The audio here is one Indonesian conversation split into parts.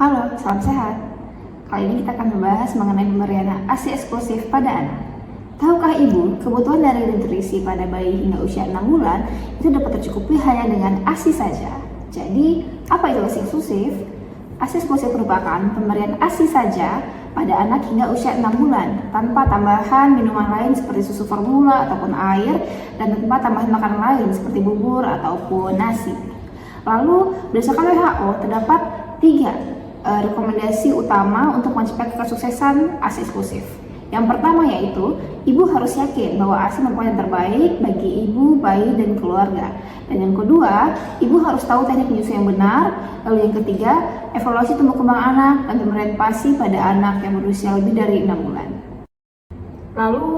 Halo, salam sehat. Kali ini kita akan membahas mengenai pemberian ASI eksklusif pada anak. Tahukah Ibu, kebutuhan dari nutrisi pada bayi hingga usia 6 bulan itu dapat tercukupi hanya dengan ASI saja. Jadi, apa itu ASI eksklusif? ASI eksklusif merupakan pemberian ASI saja pada anak hingga usia 6 bulan tanpa tambahan minuman lain seperti susu formula ataupun air dan tanpa tambahan makanan lain seperti bubur ataupun nasi. Lalu, berdasarkan WHO terdapat 3 rekomendasi utama untuk mencapai kesuksesan ASI eksklusif. Yang pertama yaitu, ibu harus yakin bahwa ASI merupakan yang terbaik bagi ibu, bayi, dan keluarga. Dan yang kedua, ibu harus tahu teknik menyusui yang benar. Lalu yang ketiga, evaluasi tumbuh kembang anak dan pemberian PASI pada anak yang berusia lebih dari 6 bulan. Lalu,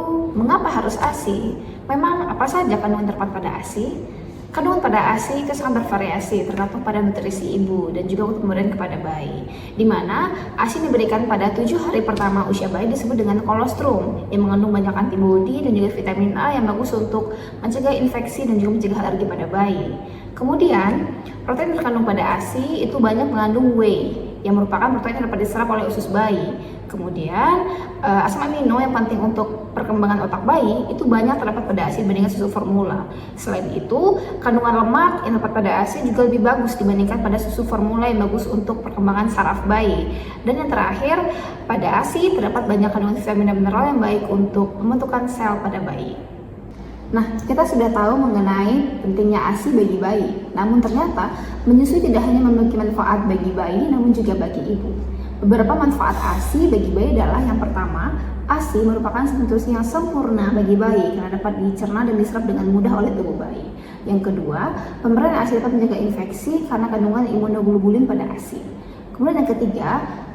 mengapa harus ASI? Memang apa saja kandungan terdapat pada ASI? Kandungan pada ASI itu sangat bervariasi tergantung pada nutrisi ibu dan juga untuk pemberian kepada bayi. Di mana ASI diberikan pada 7 hari pertama usia bayi disebut dengan kolostrum yang mengandung banyak antibodi dan juga vitamin A yang bagus untuk mencegah infeksi dan juga mencegah alergi pada bayi. Kemudian, protein terkandung pada ASI itu banyak mengandung whey yang merupakan protein yang dapat diserap oleh usus bayi. Kemudian, asam amino yang penting untuk perkembangan otak bayi itu banyak terdapat pada ASI dibandingkan susu formula. Selain itu, kandungan lemak yang terdapat pada ASI juga lebih bagus dibandingkan pada susu formula yang bagus untuk perkembangan saraf bayi. Dan yang terakhir, pada ASI terdapat banyak kandungan vitamin dan mineral yang baik untuk pembentukan sel pada bayi. Nah, kita sudah tahu mengenai pentingnya ASI bagi bayi. Namun ternyata, menyusui tidak hanya memiliki manfaat bagi bayi, namun juga bagi ibu. Beberapa manfaat ASI bagi bayi adalah yang pertama, ASI merupakan nutrisi yang sempurna bagi bayi karena dapat dicerna dan diserap dengan mudah oleh tubuh bayi. Yang kedua, pemberian ASI dapat mencegah infeksi karena kandungan imunoglobulin pada ASI. Kemudian yang ketiga,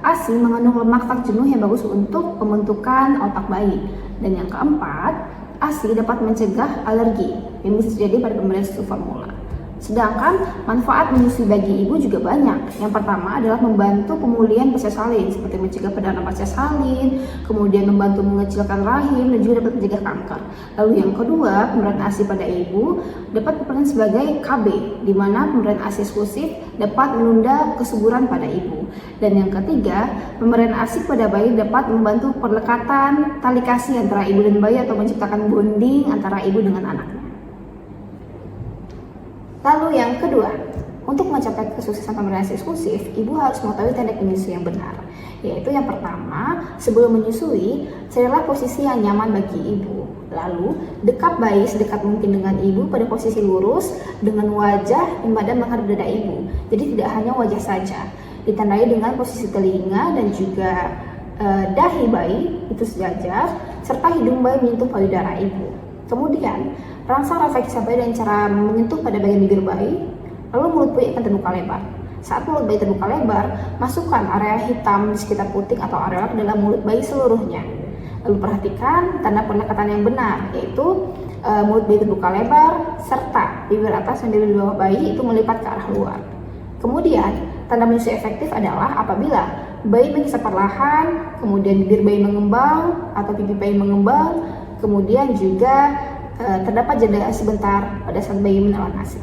ASI mengandung lemak tak jenuh yang bagus untuk pembentukan otak bayi. Dan yang keempat, ASI dapat mencegah alergi yang bisa terjadi pada pemberian susu formula. Sedangkan manfaat menyusui bagi ibu juga banyak. Yang pertama adalah membantu pemulihan pasca salin seperti mencegah perdarahan pasca salin, kemudian membantu mengecilkan rahim dan juga dapat mencegah kanker. Lalu yang kedua, pemberian ASI pada ibu dapat berperan sebagai KB, di mana pemberian ASI eksklusif dapat menunda kesuburan pada ibu. Dan yang ketiga, pemberian ASI pada bayi dapat membantu perlekatan tali kasih antara ibu dan bayi atau menciptakan bonding antara ibu dengan anaknya. Lalu yang kedua, untuk mencapai kesuksesan pemberian ASI eksklusif, ibu harus mengetahui teknik menyusui yang benar. Yaitu yang pertama, sebelum menyusui, carilah posisi yang nyaman bagi ibu. Lalu, dekap bayi sedekat mungkin dengan ibu pada posisi lurus dengan wajah yang pada menghadap dada ibu. Jadi tidak hanya wajah saja, ditandai dengan posisi telinga dan juga dahi bayi itu sejajar, serta hidung bayi menyentuh payudara ibu. Kemudian, rangsang refleksi bayi dengan cara menyentuh pada bagian bibir bayi, lalu mulut bayi akan terbuka lebar. Saat mulut bayi terbuka lebar, masukkan area hitam di sekitar puting atau areola ke dalam mulut bayi seluruhnya. Lalu perhatikan tanda pendekatan yang benar, yaitu mulut bayi terbuka lebar, serta bibir atas dan bibir bawah bayi itu melipat ke arah luar. Kemudian, tanda menyusui efektif adalah apabila bayi mengisap perlahan, kemudian bibir bayi mengembang atau pipi bayi mengembang, kemudian juga terdapat jeda sebentar pada saat bayi menelan ASI.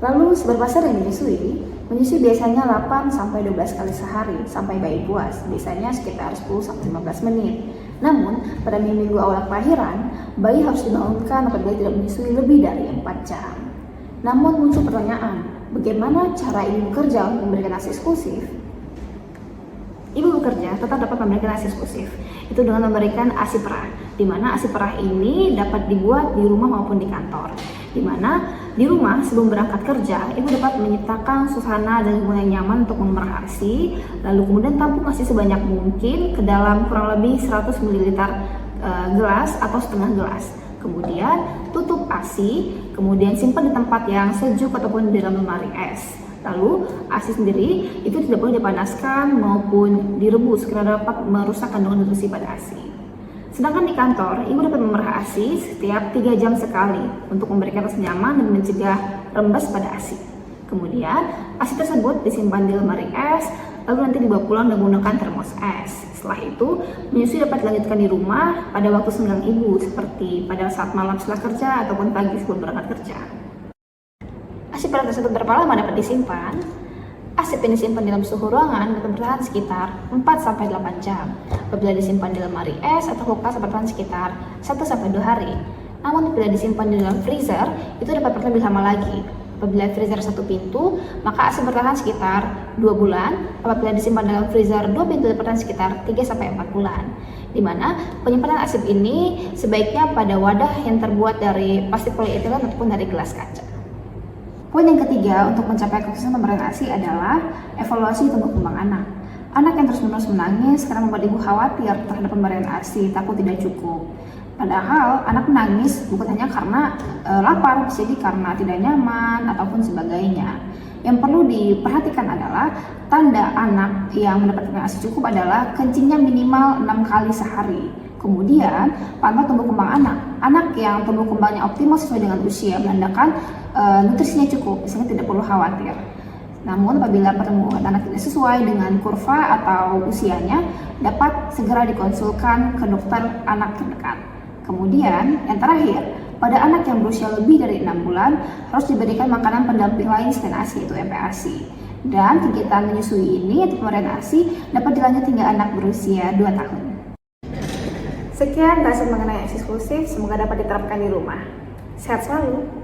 Lalu seberapa sering menyusui? Menyusui biasanya 8-12 kali sehari sampai bayi puas, biasanya sekitar 10-15 menit. Namun, pada minggu awal kelahiran, bayi harus dibangunkan apabila tidak menyusui lebih dari 4 jam. Namun muncul pertanyaan, bagaimana cara ibu bekerja untuk memberikan ASI eksklusif? Ibu bekerja tetap dapat memberikan ASI eksklusif, itu dengan memberikan ASI perah, di mana ASI perah ini dapat dibuat di rumah maupun di kantor. Di mana di rumah sebelum berangkat kerja, ibu dapat menciptakan suasana dan lingkungan yang nyaman untuk memerah ASI, lalu kemudian tampung ASI sebanyak mungkin ke dalam kurang lebih 100 ml gelas atau setengah gelas. Kemudian tutup ASI, kemudian simpan di tempat yang sejuk ataupun di dalam lemari es. Lalu ASI sendiri itu tidak boleh dipanaskan maupun direbus karena dapat merusak kandungan nutrisi pada ASI. Sedangkan di kantor, ibu dapat memerah ASI setiap 3 jam sekali untuk memberikan rasa nyaman dan mencegah rembes pada ASI. Kemudian ASI tersebut disimpan di lemari es, lalu nanti dibawa pulang dan menggunakan termos es. Setelah itu, menyusui dapat dilanjutkan di rumah pada waktu senggang ibu, seperti pada saat malam setelah kerja ataupun pagi sebelum berangkat kerja. ASI perah tersebut berapa lama dapat disimpan? ASI yang disimpan dalam suhu ruangan dapat bertahan sekitar 4-8 jam. Apabila disimpan di lemari es atau kulkas dapat bertahan sekitar 1-2 hari. Namun apabila disimpan di dalam freezer, itu dapat bertahan lebih lama lagi. Apabila freezer 1 pintu, maka ASI bertahan sekitar 2 bulan. Apabila disimpan dalam freezer 2 pintu, dapat bertahan sekitar 3-4 bulan. Di mana penyimpanan ASI ini sebaiknya pada wadah yang terbuat dari plastik polietilen ataupun dari gelas kaca. Poin yang ketiga untuk mencapai kesuksesan pemberian ASI adalah evaluasi tumbuh kembang anak. Anak yang terus-menerus menangis karena membuat ibu khawatir terhadap pemberian ASI, takut tidak cukup. Padahal anak menangis bukan hanya karena lapar, bisa jadi karena tidak nyaman ataupun sebagainya. Yang perlu diperhatikan adalah tanda anak yang mendapatkan ASI cukup adalah kencingnya minimal 6 kali sehari. Kemudian pantau tumbuh kembang anak. Anak yang tumbuh kembangnya optimal sesuai dengan usia menandakan nutrisinya cukup, sehingga tidak perlu khawatir. Namun apabila pertumbuhan anak tidak sesuai dengan kurva atau usianya, dapat segera dikonsulkan ke dokter anak terdekat. Kemudian yang terakhir, pada anak yang berusia lebih dari 6 bulan harus diberikan makanan pendamping lain selain ASI, itu MPASI. Dan kegiatan menyusui ini atau pemberian ASI dapat dilanjut hingga anak berusia 2 tahun. Sekian bahasa mengenai ASI eksklusif, semoga dapat diterapkan di rumah. Sehat selalu!